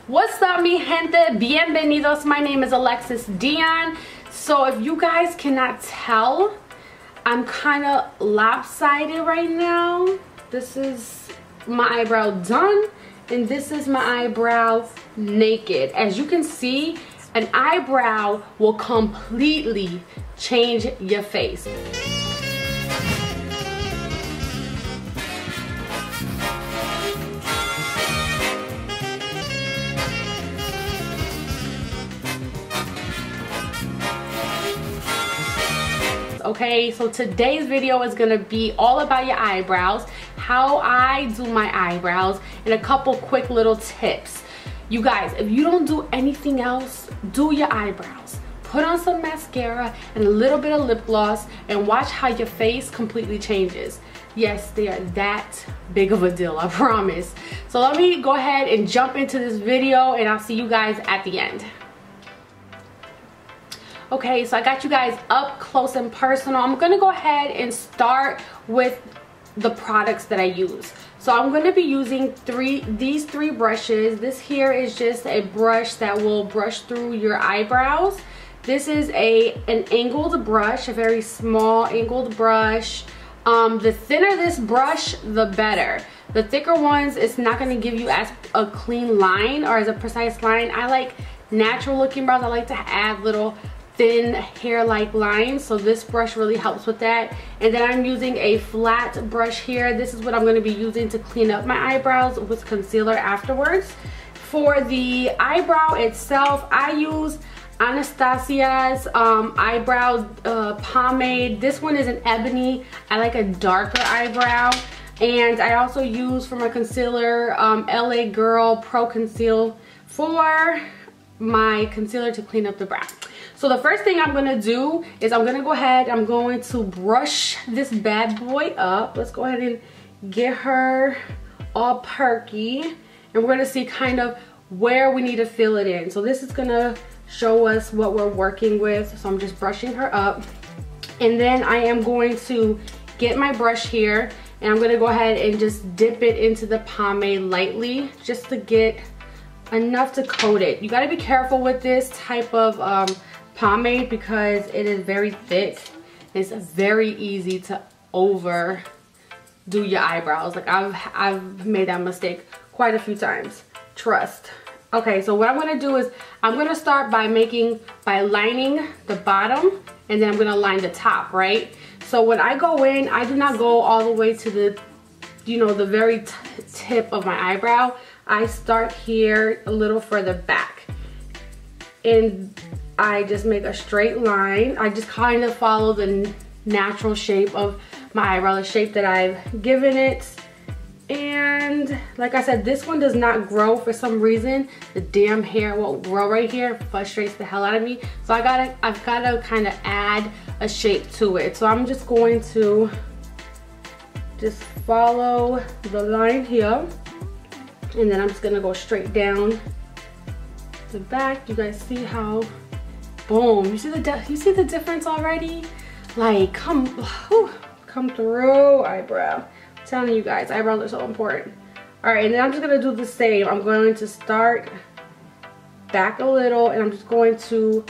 What's up, mi gente? Bienvenidos. My name is Alexis Dion. So if you guys cannot tell, I'm kind of lopsided right now. This is my eyebrow done, and this is my eyebrow naked. As you can see, an eyebrow will completely change your face. Okay, so today's video is gonna be all about your eyebrows, how I do my eyebrows, and a couple quick little tips. You guys, if you don't do anything else, do your eyebrows. Put on some mascara and a little bit of lip gloss and watch how your face completely changes. Yes, they are that big of a deal, I promise. So let me go ahead and jump into this video, and I'll see you guys at the end. Okay, so I got you guys up close and personal. I'm gonna go ahead and start with the products that I use. So I'm gonna be using these three brushes. This here is just a brush that will brush through your eyebrows. This is an angled brush, a very small angled brush. The thinner this brush, the better. The thicker ones, it's not gonna give you as a clean line or as a precise line. I like natural looking brows. I like to add little thin hair-like lines, so this brush really helps with that. And then I'm using a flat brush here. This is what I'm going to be using to clean up my eyebrows with concealer afterwards. For the eyebrow itself, I use Anastasia's eyebrow pomade. This one is an Ebony. I like a darker eyebrow. And I also use for my concealer LA Girl Pro Conceal for my concealer to clean up the brow. So the first thing I'm gonna do is I'm gonna go ahead, I'm going to brush this bad boy up. Let's go ahead and get her all perky, and we're gonna see kind of where we need to fill it in. So this is gonna show us what we're working with. So I'm just brushing her up, and then I am going to get my brush here, and I'm gonna go ahead and just dip it into the pomade lightly, just to get enough to coat it. You gotta be careful with this type of pomade because it is very thick. It's very easy to overdo your eyebrows. Like I've made that mistake quite a few times, trust. Okay, so what I'm gonna do is I'm gonna start by lining the bottom, and then I'm gonna line the top, right? So when I go in, I do not go all the way to the, the very tip of my eyebrow. I start here a little further back, and I just make a straight line. I just kind of follow the natural shape of my eyebrow, the shape that I've given it. And like I said, this one does not grow for some reason. The damn hair won't grow right here. It frustrates the hell out of me. So I've gotta kind of add a shape to it. So I'm just going to just follow the line here, and then I'm just gonna go straight down the back. You guys see how, boom, you see the difference already? Like, come through, eyebrow. I'm telling you guys, eyebrows are so important. All right, and then I'm just gonna do the same. I'm going to start back a little, and I'm just going to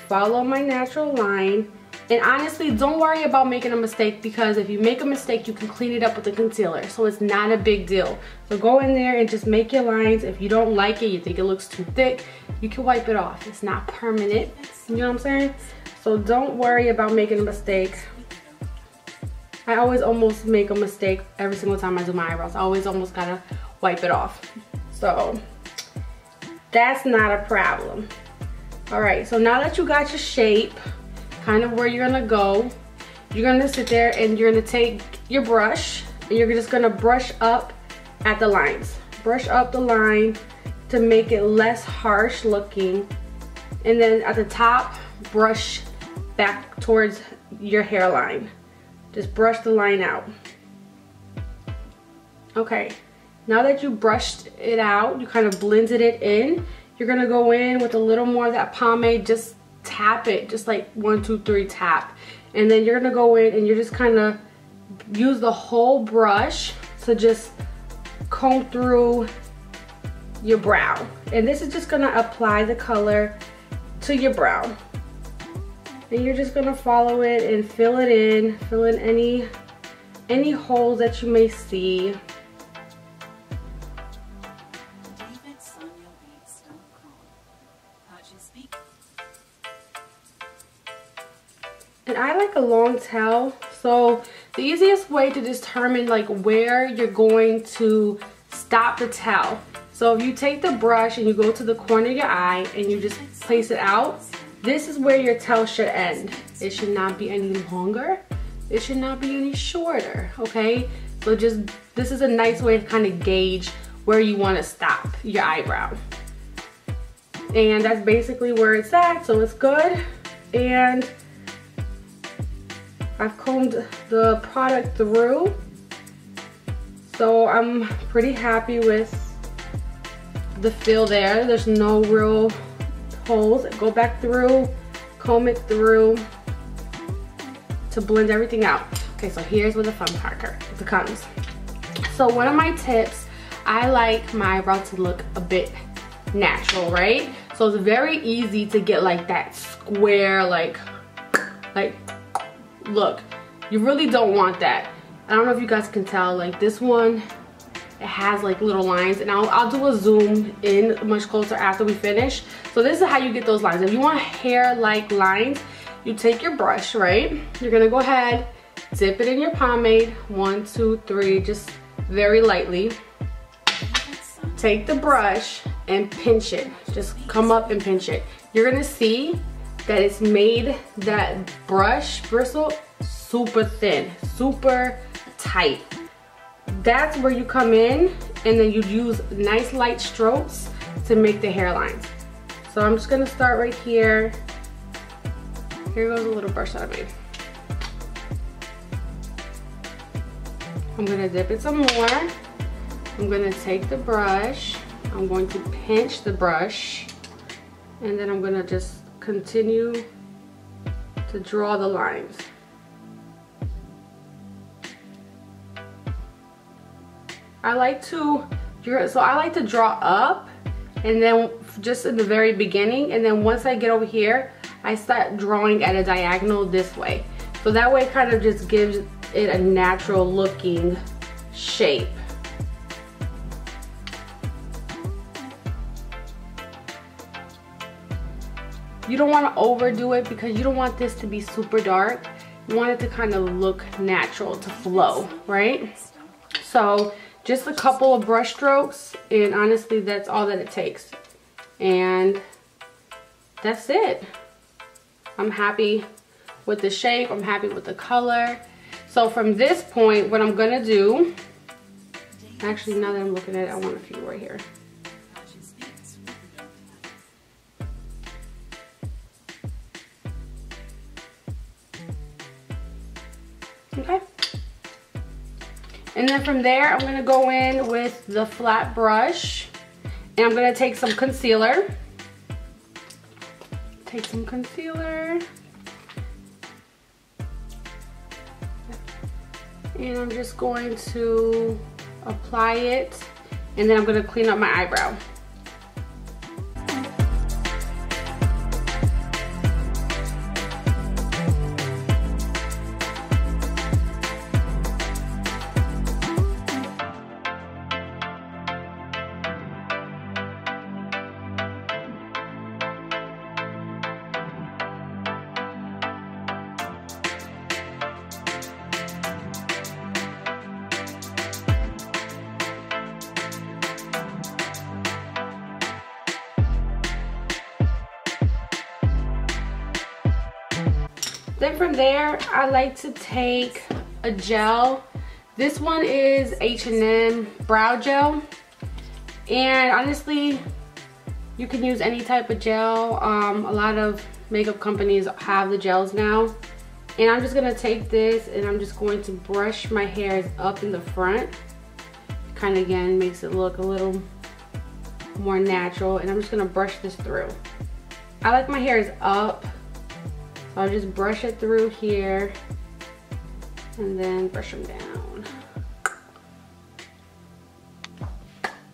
follow my natural line. And honestly, don't worry about making a mistake, because if you make a mistake, you can clean it up with the concealer. So it's not a big deal. So go in there and just make your lines. If you don't like it, you think it looks too thick, you can wipe it off. It's not permanent, you know what I'm saying? So don't worry about making a mistake. I always almost make a mistake every single time I do my eyebrows. I always almost gotta wipe it off. So that's not a problem. All right, so now that you got your shape, kind of where you're gonna go, you're gonna sit there and you're gonna take your brush, and you're just gonna brush up at the lines. Brush up the line to make it less harsh looking, and then at the top, brush back towards your hairline. Just brush the line out. Okay, now that you brushed it out, you kind of blended it in, you're gonna go in with a little more of that pomade. Just tap it, just like 1, 2, 3 tap, and then you're gonna go in and you're just kind of use the whole brush to just comb through your brow. And this is just gonna apply the color to your brow. And you're just gonna follow it and fill in any holes that you may see. And I like a long tail, so the easiest way to determine like where you're going to stop the tail. So if you take the brush and you go to the corner of your eye and you just place it out, this is where your tail should end. It should not be any longer. It should not be any shorter, okay? So just, this is a nice way to kind of gauge where you want to stop your eyebrow. And that's basically where it's at, so it's good. And I've combed the product through, so I'm pretty happy with the feel there. There's no real holes. Go back through, comb it through to blend everything out. Okay, so here's where the fun part comes. So one of my tips, I like my eyebrow to look a bit natural, right? So it's very easy to get like that square, like look. You really don't want that. I don't know if you guys can tell, like this one, it has like little lines, and I'll do a zoom in much closer after we finish. So this is how you get those lines. If you want hair-like lines, you take your brush, right? You're gonna go ahead, dip it in your pomade, 1, 2, 3, just very lightly. Take the brush and pinch it. Just come up and pinch it. You're gonna see that it's made that brush bristle super thin, super tight. That's where you come in, and then you use nice light strokes to make the hairlines. So I'm just gonna start right here. Here goes a little brush that I made. I'm gonna dip it some more. I'm gonna take the brush. I'm going to pinch the brush, and then I'm gonna just continue to draw the lines. I like to draw up, and then just in the very beginning, and then once I get over here, I start drawing at a diagonal this way. So that way it kind of just gives it a natural looking shape. You don't want to overdo it because you don't want this to be super dark. You want it to kind of look natural, to flow, right? So just a couple of brush strokes, and honestly that's all that it takes. And that's it. I'm happy with the shape, I'm happy with the color. So from this point, what I'm gonna do, actually now that I'm looking at it, I want a few right here. Okay. And then from there, I'm gonna go in with the flat brush, and I'm gonna take some concealer. Take some concealer. And I'm just going to apply it, and then I'm gonna clean up my eyebrow. Then from there, I like to take a gel. This one is H&M brow gel. And honestly, you can use any type of gel. A lot of makeup companies have the gels now. And I'm just gonna take this and I'm just going to brush my hairs up in the front. Kind of again makes it look a little more natural. And I'm just gonna brush this through. I like my hairs up. So I'll just brush it through here and then brush them down.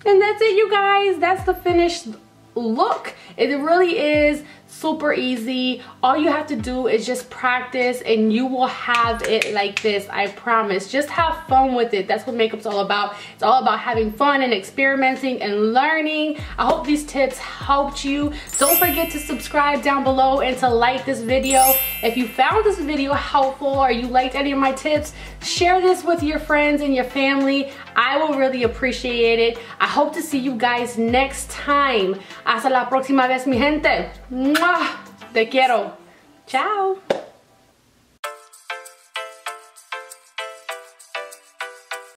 And that's it, you guys. That's the finished look. It really is super easy. All you have to do is just practice and you will have it like this. I promise. Just have fun with it. That's what makeup's all about. It's all about having fun and experimenting and learning. I hope these tips helped you. Don't forget to subscribe down below and to like this video. If you found this video helpful or you liked any of my tips, share this with your friends and your family. I will really appreciate it. I hope to see you guys next time. Hasta la próxima vez, mi gente. ¡Mua! Te quiero. Ciao.